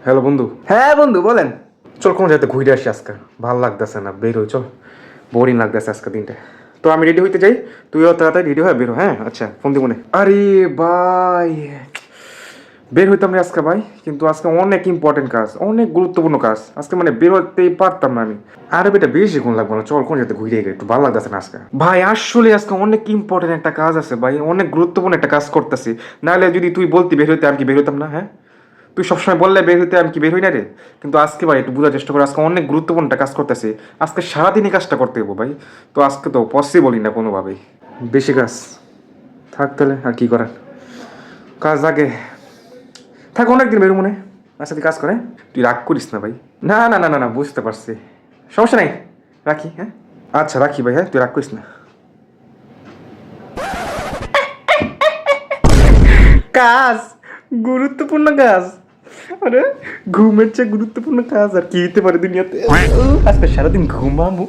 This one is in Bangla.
হ্যালো বন্ধু। হ্যাঁ বন্ধু বলেন। চল কোনো যাতে ঘুরে আসি আজকে। ভাল লাগতেছে না, বের হই চল। বোরিং লাগতেছে আজকে দিনটা। তো আমি রেডি হইতে যাই, তুইও তাড়াতাড়ি রেডি হয়ে বেরো। হ্যাঁ আচ্ছা, ফোন দিব মনে। আরে ভাই, বের হইতাম না আজকে ভাই, কিন্তু আজকে অনেক ইম্পর্টেন্ট কাজ, অনেক গুরুত্বপূর্ণ কাজ আজকে, মানে বের হতেই পারতাম না আমি। আরে বেটা বেশি কোন লাগবে না, চল কোন যাতে ঘুরে গেলে একটু ভালো লাগতেছে না আজকে ভাই। আসলে আজকে অনেক ইম্পর্টেন্ট একটা কাজ আছে ভাই, অনেক গুরুত্বপূর্ণ একটা কাজ করতেছি। নাহলে যদি তুই বলতি বের হইতে, আমি কি বের হইতাম না? হ্যাঁ, তুই সবসময় বললে বের হইতে, আমি কি বের হই না রে? কিন্তু আজকে ভাই একটু বোঝার চেষ্টা করে, আজকে অনেক গুরুত্বপূর্ণ একটা কাজ করতেছি। আজকে সারাদিনই কাজটা করতে হবো ভাই। তো আজকে তো পসিবলই না কোনোভাবেই। বেশি কাজ থাক তাহলে, আর কি করার। কাজ আগে থাক, অনেকদিন বেরো মনে। আচ্ছা তুই কাজ করে, তুই রাগ করিস না ভাই। না না না না না, বুঝতে পারছি, সমস্যা নাই। রাখি হ্যাঁ, আচ্ছা রাখি ভাই, হ্যাঁ তুই রাগ করিস না। কাজ, গুরুত্বপূর্ণ কাজ। আরে ঘুমের চেয়ে গুরুত্বপূর্ণ কাজ আর কি হতে পারে দুনিয়াতে? আজকে সারাদিন ঘুমামু।